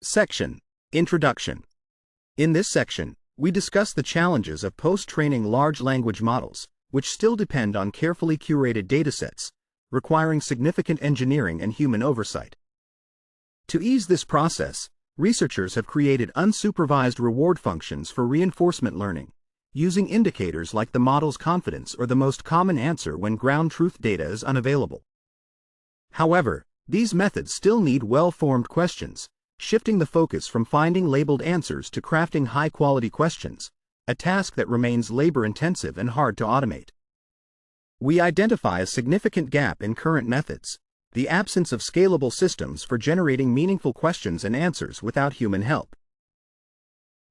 Section: Introduction. In this section, we discuss the challenges of post-training large language models, which still depend on carefully curated datasets, requiring significant engineering and human oversight. To ease this process, researchers have created unsupervised reward functions for reinforcement learning, using indicators like the model's confidence or the most common answer when ground truth data is unavailable. However, these methods still need well-formed questions, shifting the focus from finding labeled answers to crafting high-quality questions, a task that remains labor-intensive and hard to automate. We identify a significant gap in current methods: the absence of scalable systems for generating meaningful questions and answers without human help.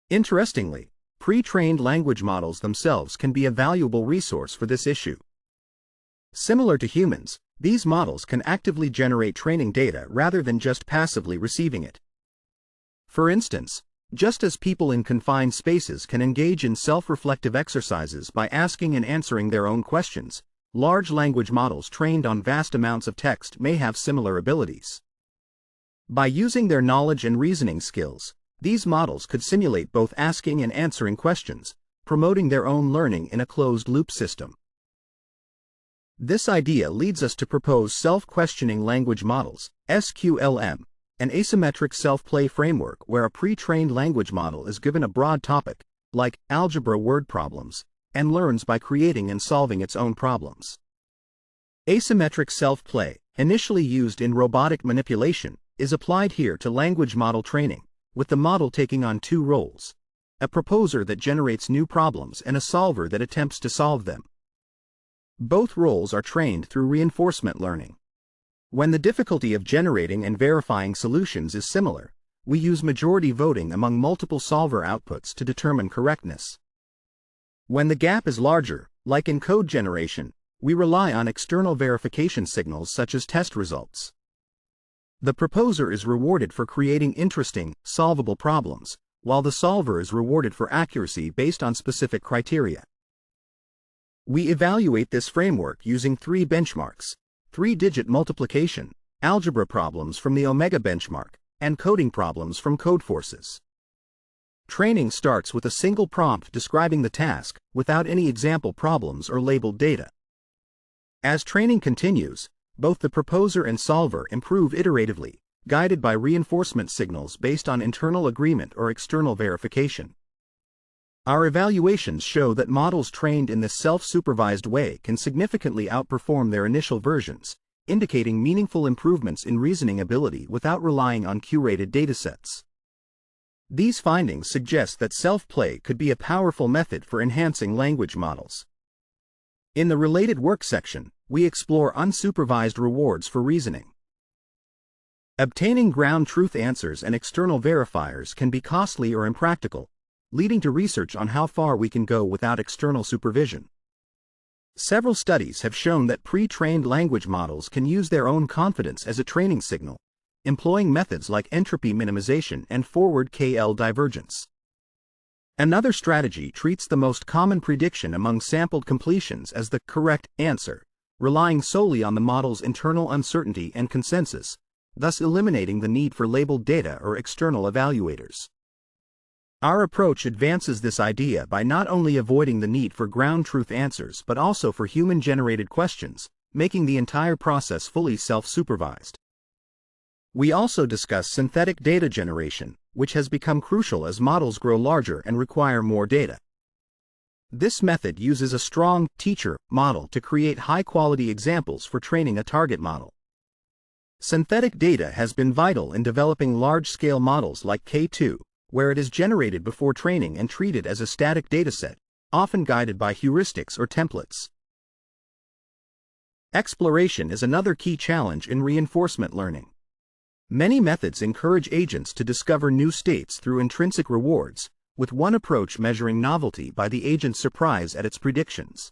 Interestingly, pre-trained language models themselves can be a valuable resource for this issue. Similar to humans, these models can actively generate training data rather than just passively receiving it. For instance, just as people in confined spaces can engage in self-reflective exercises by asking and answering their own questions, large language models trained on vast amounts of text may have similar abilities. By using their knowledge and reasoning skills, these models could simulate both asking and answering questions, promoting their own learning in a closed-loop system. This idea leads us to propose self-questioning language models, SQLM, an asymmetric self-play framework where a pre-trained language model is given a broad topic, like algebra word problems, and learns by creating and solving its own problems. Asymmetric self-play, initially used in robotic manipulation, is applied here to language model training, with the model taking on two roles: a proposer that generates new problems and a solver that attempts to solve them. Both roles are trained through reinforcement learning. When the difficulty of generating and verifying solutions is similar, we use majority voting among multiple solver outputs to determine correctness. When the gap is larger, like in code generation, we rely on external verification signals such as test results. The proposer is rewarded for creating interesting, solvable problems, while the solver is rewarded for accuracy based on specific criteria. We evaluate this framework using three benchmarks: three-digit multiplication, algebra problems from the Omega benchmark, and coding problems from Codeforces. Training starts with a single prompt describing the task, without any example problems or labeled data. As training continues, both the proposer and solver improve iteratively, guided by reinforcement signals based on internal agreement or external verification. Our evaluations show that models trained in this self-supervised way can significantly outperform their initial versions, indicating meaningful improvements in reasoning ability without relying on curated datasets. These findings suggest that self-play could be a powerful method for enhancing language models. In the related work section, we explore unsupervised rewards for reasoning. Obtaining ground truth answers and external verifiers can be costly or impractical, leading to research on how far we can go without external supervision. Several studies have shown that pre-trained language models can use their own confidence as a training signal, employing methods like entropy minimization and forward KL divergence. Another strategy treats the most common prediction among sampled completions as the correct answer, relying solely on the model's internal uncertainty and consensus, thus eliminating the need for labeled data or external evaluators. Our approach advances this idea by not only avoiding the need for ground truth answers but also for human-generated questions, making the entire process fully self-supervised. We also discuss synthetic data generation, which has become crucial as models grow larger and require more data. This method uses a strong teacher model to create high-quality examples for training a target model. Synthetic data has been vital in developing large-scale models like K2, where it is generated before training and treated as a static dataset, often guided by heuristics or templates. Exploration is another key challenge in reinforcement learning. Many methods encourage agents to discover new states through intrinsic rewards, with one approach measuring novelty by the agent's surprise at its predictions.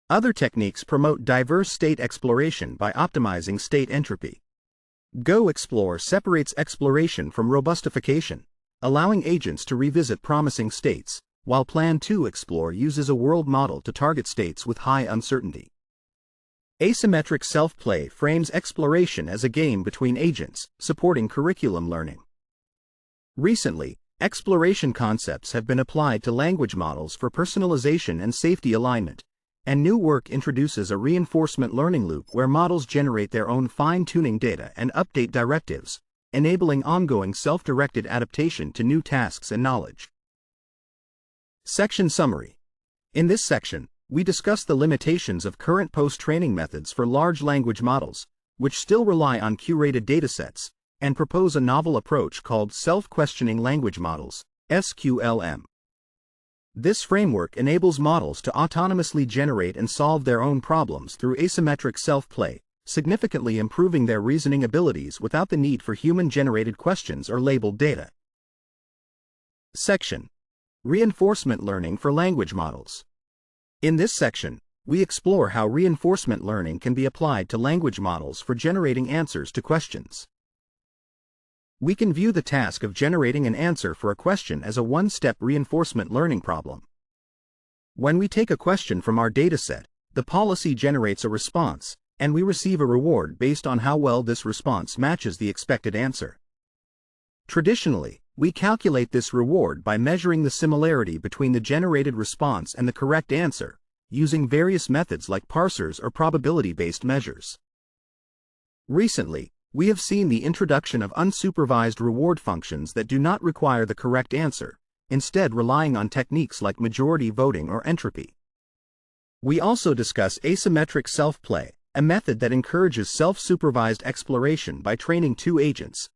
Other techniques promote diverse state exploration by optimizing state entropy. GoExplore separates exploration from robustification, allowing agents to revisit promising states, while Plan 2 Explore uses a world model to target states with high uncertainty. Asymmetric self-play frames exploration as a game between agents, supporting curriculum learning. Recently, exploration concepts have been applied to language models for personalization and safety alignment, and new work introduces a reinforcement learning loop where models generate their own fine-tuning data and update directives, enabling ongoing self-directed adaptation to new tasks and knowledge. Section Summary. In this section, we discuss the limitations of current post-training methods for large language models, which still rely on curated datasets, and propose a novel approach called self-questioning language models, SQLM. This framework enables models to autonomously generate and solve their own problems through asymmetric self-play, significantly improving their reasoning abilities without the need for human-generated questions or labeled data. Section: Reinforcement learning for language models. In this section, we explore how reinforcement learning can be applied to language models for generating answers to questions. We can view the task of generating an answer for a question as a one-step reinforcement learning problem. When we take a question from our dataset, the policy generates a response, and we receive a reward based on how well this response matches the expected answer. Traditionally, we calculate this reward by measuring the similarity between the generated response and the correct answer, using various methods like parsers or probability-based measures. Recently, we have seen the introduction of unsupervised reward functions that do not require the correct answer, instead relying on techniques like majority voting or entropy. We also discuss asymmetric self-play, a method that encourages self-supervised exploration by training two agents,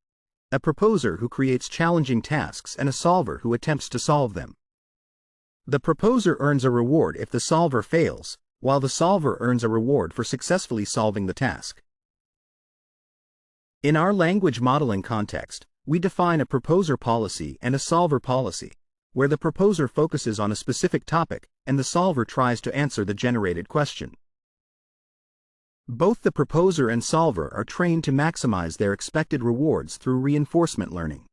a proposer who creates challenging tasks and a solver who attempts to solve them. The proposer earns a reward if the solver fails, while the solver earns a reward for successfully solving the task. In our language modeling context, we define a proposer policy and a solver policy, where the proposer focuses on a specific topic and the solver tries to answer the generated question. Both the proposer and solver are trained to maximize their expected rewards through reinforcement learning.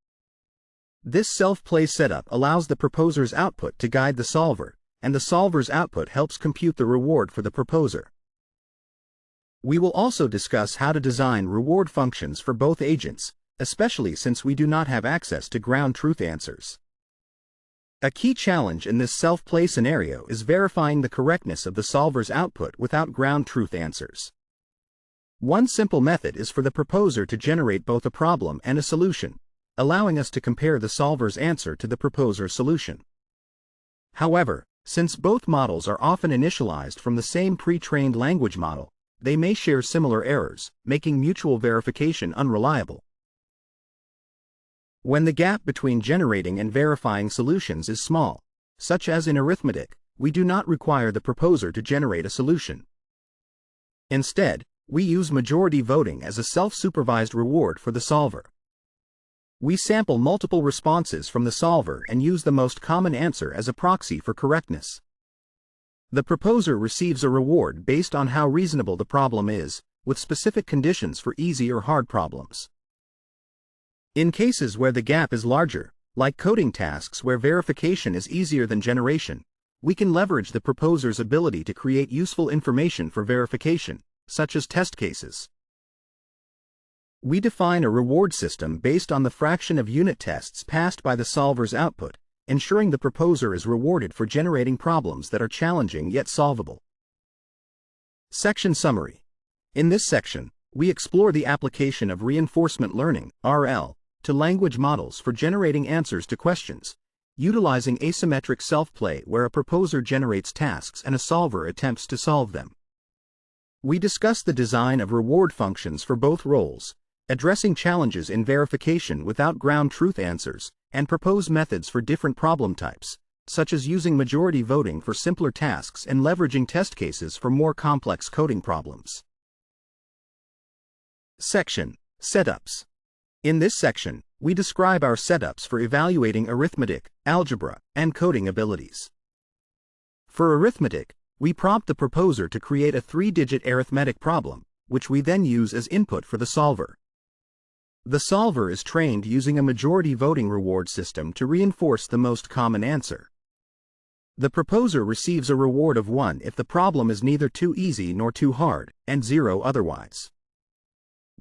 This self-play setup allows the proposer's output to guide the solver, and the solver's output helps compute the reward for the proposer. We will also discuss how to design reward functions for both agents, especially since we do not have access to ground truth answers. A key challenge in this self-play scenario is verifying the correctness of the solver's output without ground truth answers. One simple method is for the proposer to generate both a problem and a solution, allowing us to compare the solver's answer to the proposer's solution. However, since both models are often initialized from the same pre-trained language model, they may share similar errors, making mutual verification unreliable. When the gap between generating and verifying solutions is small, such as in arithmetic, we do not require the proposer to generate a solution. Instead, we use majority voting as a self-supervised reward for the solver. We sample multiple responses from the solver and use the most common answer as a proxy for correctness. The proposer receives a reward based on how reasonable the problem is, with specific conditions for easy or hard problems. In cases where the gap is larger, like coding tasks where verification is easier than generation, we can leverage the proposer's ability to create useful information for verification, such as test cases. We define a reward system based on the fraction of unit tests passed by the solver's output, ensuring the proposer is rewarded for generating problems that are challenging yet solvable. Section Summary. In this section, we explore the application of reinforcement learning, RL, to language models for generating answers to questions, utilizing asymmetric self-play where a proposer generates tasks and a solver attempts to solve them. We discuss the design of reward functions for both roles, addressing challenges in verification without ground truth answers, and propose methods for different problem types, such as using majority voting for simpler tasks and leveraging test cases for more complex coding problems. Section: Setups. In this section, we describe our setups for evaluating arithmetic, algebra, and coding abilities. For arithmetic, we prompt the proposer to create a 3-digit arithmetic problem, which we then use as input for the solver. The solver is trained using a majority voting reward system to reinforce the most common answer. The proposer receives a reward of 1 if the problem is neither too easy nor too hard, and 0 otherwise.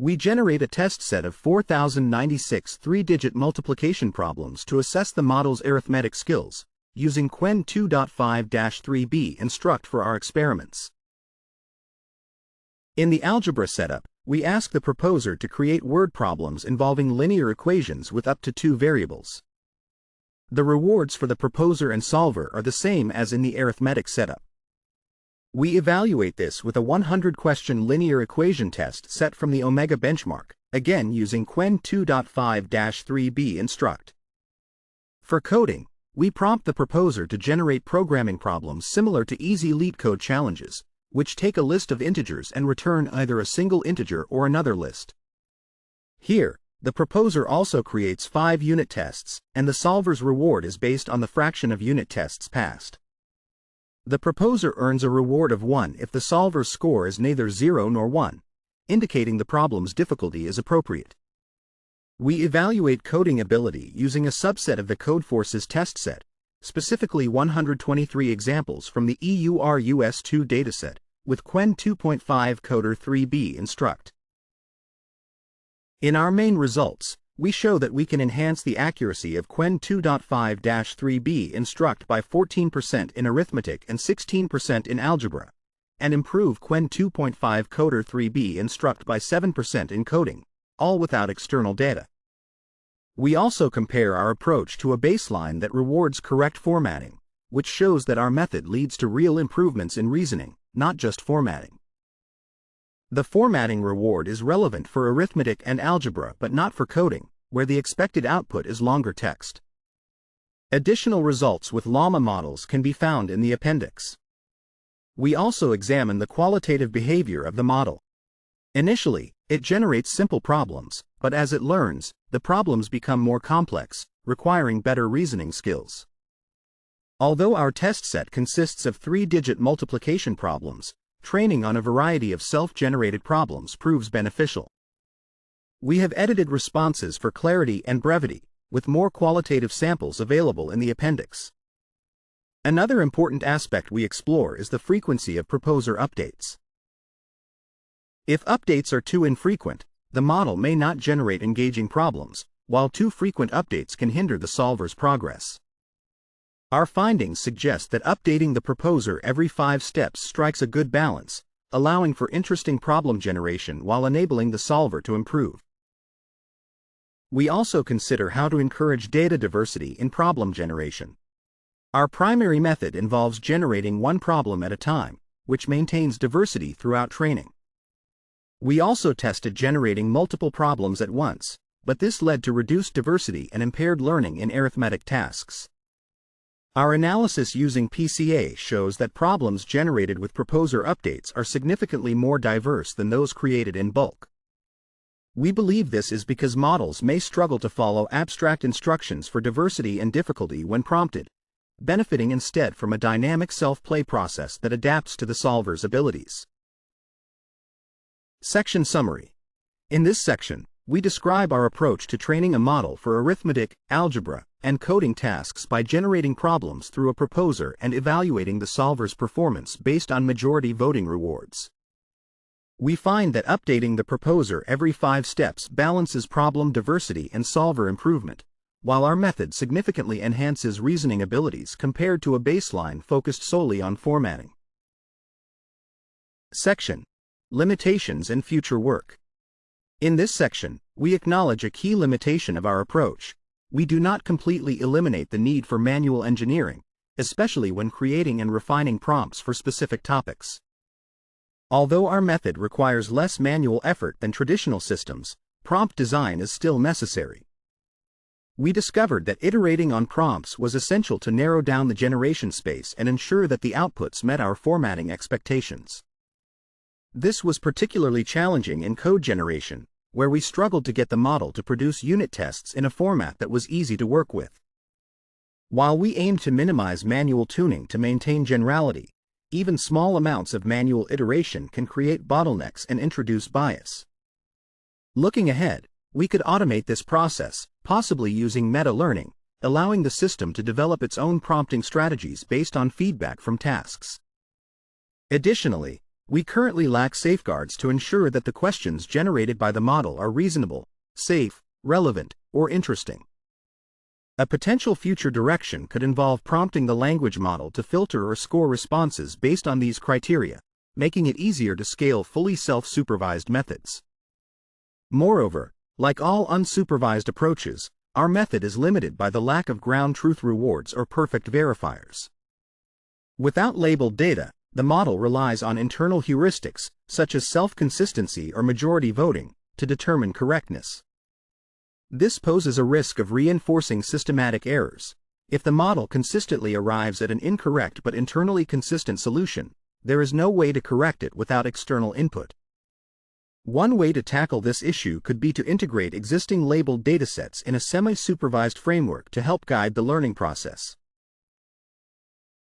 We generate a test set of 4,096 three-digit multiplication problems to assess the model's arithmetic skills, using Qwen 2.5-3b instruct for our experiments. In the algebra setup, we ask the proposer to create word problems involving linear equations with up to 2 variables. The rewards for the proposer and solver are the same as in the arithmetic setup. We evaluate this with a 100-question linear equation test set from the Omega benchmark, again using Qwen 2.5-3b instruct. For coding, we prompt the proposer to generate programming problems similar to easy LeetCode challenges, which take a list of integers and return either a single integer or another list. Here, the proposer also creates 5 unit tests, and the solver's reward is based on the fraction of unit tests passed. The proposer earns a reward of 1 if the solver's score is neither 0 nor 1, indicating the problem's difficulty is appropriate. We evaluate coding ability using a subset of the Codeforces test set, specifically 123 examples from the EURUS2 dataset, with Qwen 2.5 Coder 3b instruct. In our main results, we show that we can enhance the accuracy of Qwen 2.5-3b instruct by 14% in arithmetic and 16% in algebra, and improve Qwen 2.5 Coder 3b instruct by 7% in coding, all without external data. We also compare our approach to a baseline that rewards correct formatting, which shows that our method leads to real improvements in reasoning, not just formatting. The formatting reward is relevant for arithmetic and algebra but not for coding, where the expected output is longer text. Additional results with llama models can be found in the appendix. We also examine the qualitative behavior of the model. Initially, it generates simple problems, but as it learns, the problems become more complex, requiring better reasoning skills. Although our test set consists of 3-digit multiplication problems, training on a variety of self-generated problems proves beneficial. We have edited responses for clarity and brevity, with more qualitative samples available in the appendix. Another important aspect we explore is the frequency of proposer updates. If updates are too infrequent, the model may not generate engaging problems, while too frequent updates can hinder the solver's progress. Our findings suggest that updating the proposer every 5 steps strikes a good balance, allowing for interesting problem generation while enabling the solver to improve. We also consider how to encourage data diversity in problem generation. Our primary method involves generating one problem at a time, which maintains diversity throughout training. We also tested generating multiple problems at once, but this led to reduced diversity and impaired learning in arithmetic tasks. Our analysis using PCA shows that problems generated with proposer updates are significantly more diverse than those created in bulk. We believe this is because models may struggle to follow abstract instructions for diversity and difficulty when prompted, benefiting instead from a dynamic self-play process that adapts to the solver's abilities. Section Summary. In this section, we describe our approach to training a model for arithmetic, algebra, and coding tasks by generating problems through a proposer and evaluating the solver's performance based on majority voting rewards. We find that updating the proposer every 5 steps balances problem diversity and solver improvement, while our method significantly enhances reasoning abilities compared to a baseline focused solely on formatting. Section: Limitations and Future Work. In this section, we acknowledge a key limitation of our approach. We do not completely eliminate the need for manual engineering, especially when creating and refining prompts for specific topics. Although our method requires less manual effort than traditional systems, prompt design is still necessary. We discovered that iterating on prompts was essential to narrow down the generation space and ensure that the outputs met our formatting expectations. This was particularly challenging in code generation, where we struggled to get the model to produce unit tests in a format that was easy to work with. While we aimed to minimize manual tuning to maintain generality, even small amounts of manual iteration can create bottlenecks and introduce bias. Looking ahead, we could automate this process, possibly using meta-learning, allowing the system to develop its own prompting strategies based on feedback from tasks. Additionally, We currently lack safeguards to ensure that the questions generated by the model are reasonable, safe, relevant, or interesting. A potential future direction could involve prompting the language model to filter or score responses based on these criteria, making it easier to scale fully self-supervised methods. Moreover, like all unsupervised approaches, our method is limited by the lack of ground truth rewards or perfect verifiers. Without labeled data, the model relies on internal heuristics, such as self-consistency or majority voting, to determine correctness. This poses a risk of reinforcing systematic errors. If the model consistently arrives at an incorrect but internally consistent solution, there is no way to correct it without external input. One way to tackle this issue could be to integrate existing labeled datasets in a semi-supervised framework to help guide the learning process.